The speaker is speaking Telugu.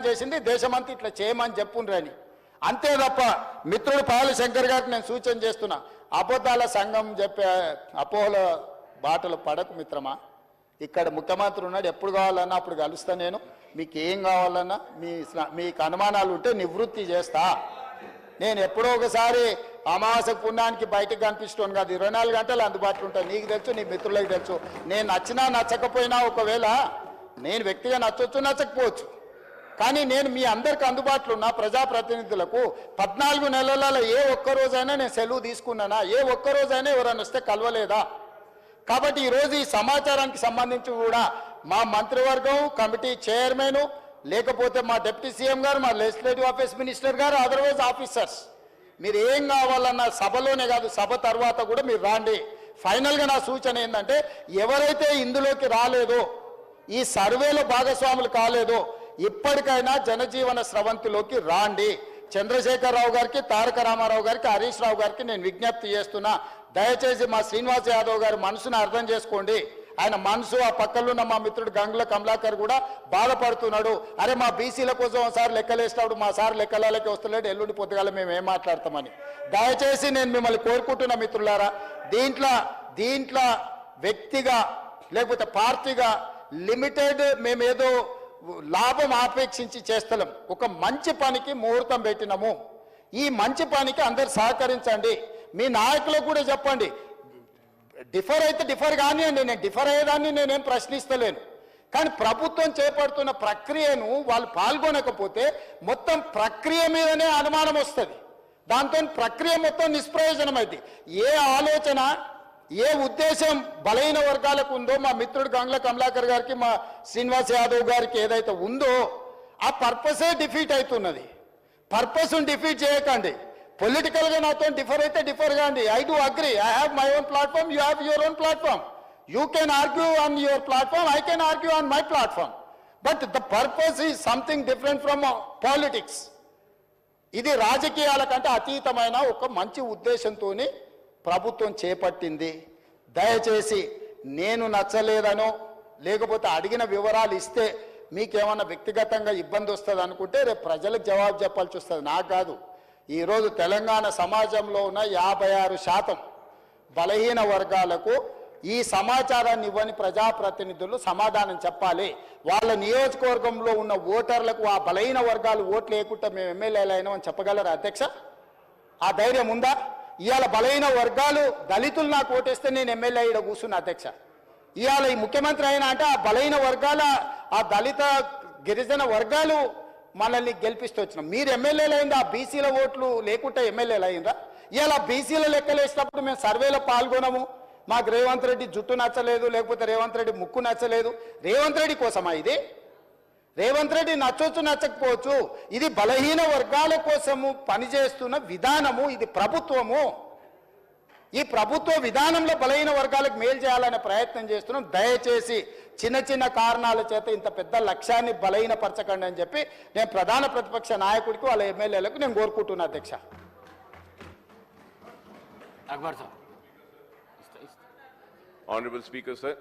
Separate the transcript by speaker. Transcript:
Speaker 1: చేసింది దేశమంతా ఇట్లా చేయమని చెప్పుండ్రని అంతే తప్ప మిత్రుడు పాల శంకర్ గారికి నేను సూచన చేస్తున్నా అబద్ధాల సంఘం చెప్పే అపోహల బాటలు పడకు మిత్రమా ఇక్కడ ముఖ్యమంత్రి ఉన్నాడు ఎప్పుడు కావాలన్నా అప్పుడు కలుస్తా నేను మీకు ఏం కావాలన్నా మీకు అనుమానాలు ఉంటే నివృత్తి చేస్తా నేను ఎప్పుడో ఒకసారి అమావాస్య పుణ్యానికి బయటకు కనిపిస్తాను కాదు 24 గంటలు అందుబాటులో ఉంటాను నీకు తెలుసు నీ మిత్రులకు తెలుసు నేను నచ్చినా నచ్చకపోయినా ఒకవేళ నేను వ్యక్తిగా నచ్చొచ్చు నచ్చకపోవచ్చు కానీ నేను మీ అందరికి అందుబాటులో ఉన్న ప్రజాప్రతినిధులకు 14 నెలలలో ఏ ఒక్క రోజైనా నేను సెలవు తీసుకున్నానా ఏ ఒక్క రోజైనా ఎవరైనా వస్తే కలవలేదా కాబట్టి ఈరోజు ఈ సమాచారానికి సంబంధించి కూడా మా మంత్రివర్గం కమిటీ చైర్మన్ లేకపోతే మా డిప్యూటీ సీఎం గారు మా లెజిస్లేటివ్ ఆఫీస్ మినిస్టర్ గారు అదర్వైజ్ ఆఫీసర్స్ మీరు ఏం కావాలన్న సభలోనే కాదు సభ తర్వాత కూడా మీరు రాండి ఫైనల్గా నా సూచన ఏంటంటే ఎవరైతే ఇందులోకి రాలేదో ఈ సర్వేలో భాగస్వాములు కాలేదో ఇప్పటికైనా జనజీవన స్రవంతిలోకి రాండి చంద్రశేఖరరావు గారికి తారక రామారావు గారికి హరీష్ రావు గారికి నేను విజ్ఞప్తి చేస్తున్నా దయచేసి మా శ్రీనివాస్ యాదవ్ గారి మనసును అర్థం చేసుకోండి ఆయన మనసు ఆ పక్కలున్న మా మిత్రుడు గంగుల కమలాకర్ కూడా బాధపడుతున్నాడు అరే మా బీసీల కోసం ఒకసారి లెక్కలేసినప్పుడు మా సార్ లెక్కలకి వస్తలేడు ఎల్లుండి పొద్దుగాల మేము ఏం మాట్లాడతామని దయచేసి నేను మిమ్మల్ని కోరుకుంటున్నా మిత్రులారా దీంట్లో వ్యక్తిగా లేకపోతే పార్టీగా లిమిటెడ్ మేమేదో లాభం ఆపేక్షించి చేస్తలేం ఒక మంచి పనికి ముహూర్తం పెట్టినాము ఈ మంచి పనికి అందరు సహకరించండి మీ నాయకులకు కూడా చెప్పండి డిఫర్ అయితే డిఫర్ కానివ్వండి నేను డిఫర్ అయ్యేదాన్ని నేనేం ప్రశ్నిస్తలేను కానీ ప్రభుత్వం చేపడుతున్న ప్రక్రియను వాళ్ళు పాల్గొనకపోతే మొత్తం ప్రక్రియ మీదనే అనుమానం వస్తుంది దాంతో ప్రక్రియ మొత్తం నిష్ప్రయోజనమైంది ఏ ఆలోచన ఏ ఉద్దేశం బలహీన వర్గాలకు ఉందో మా మిత్రుడు గంగుల కమలాకర్ గారికి మా శ్రీనివాస్ యాదవ్ గారికి ఏదైతే ఉందో ఆ పర్పసే డిఫీట్ అవుతున్నది పర్పస్ను డిఫీట్ చేయకండి పొలిటికల్గా నాతో డిఫర్ అయితే డిఫర్ కాండి I do agree I have my own platform you have your own platform you can argue on your platform I can argue on my platform but the purpose is something different from politics ఇది రాజకీయాల కంటే అతీతమైన ఒక మంచి ఉద్దేశంతో ప్రభుత్వం చేపట్టింది దయచేసి నేను నచ్చలేదనో లేకపోతే అడిగిన వివరాలు ఇస్తే మీకేమన్నా వ్యక్తిగతంగా ఇబ్బంది వస్తుంది అనుకుంటే రేపు ప్రజలకు జవాబు చెప్పాల్సి వస్తుంది నాకు కాదు ఈరోజు తెలంగాణ సమాజంలో ఉన్న 56% బలహీన వర్గాలకు ఈ సమాచారాన్ని ఇవ్వని ప్రజాప్రతినిధులు సమాధానం చెప్పాలి వాళ్ళ నియోజకవర్గంలో ఉన్న ఓటర్లకు ఆ బలహీన వర్గాలు ఓట్లు లేకుండా మేము ఎమ్మెల్యేలు అయినామని చెప్పగలరా అధ్యక్ష ఆ ధైర్యం ఉందా ఇవాళ బలహీన వర్గాలు దళితులు నాకు ఓటేస్తే నేను ఎమ్మెల్యే ఇక్కడ కూర్చున్నా అధ్యక్ష ఇవాళ ఈ ముఖ్యమంత్రి అయినా అంటే ఆ బలహీన వర్గాల ఆ దళిత గిరిజన వర్గాలు మనల్ని గెలిపిస్తూ వచ్చినాం మీరు ఎమ్మెల్యేలు అయింది ఆ బీసీల ఓట్లు లేకుంటే ఎమ్మెల్యేలు అయిందా ఇవాళ బీసీల లెక్కలు వేసినప్పుడు మేము సర్వేలో పాల్గొనము మాకు రేవంత్ రెడ్డి జుట్టు నచ్చలేదు లేకపోతే రేవంత్ రెడ్డి ముక్కు నచ్చలేదు రేవంత్ రెడ్డి కోసమా ఇది రేవంత్ రెడ్డి నచ్చొచ్చు నచ్చకపోవచ్చు ఇది బలహీన వర్గాల కోసము పనిచేస్తున్న విధానము ఇది ప్రభుత్వము ఈ ప్రభుత్వ విధానంలో బలహీన వర్గాలకు మేలు చేయాలనే ప్రయత్నం చేస్తున్నాం దయచేసి చిన్న చిన్న కారణాల చేత ఇంత పెద్ద లక్ష్యాన్ని బలహీనపరచకండి అని చెప్పి నేను ప్రధాన ప్రతిపక్ష నాయకుడికి వాళ్ళ ఎమ్మెల్యేలకు నేను కోరుకుంటున్నా అధ్యక్ష
Speaker 2: Honorable Speaker, sir.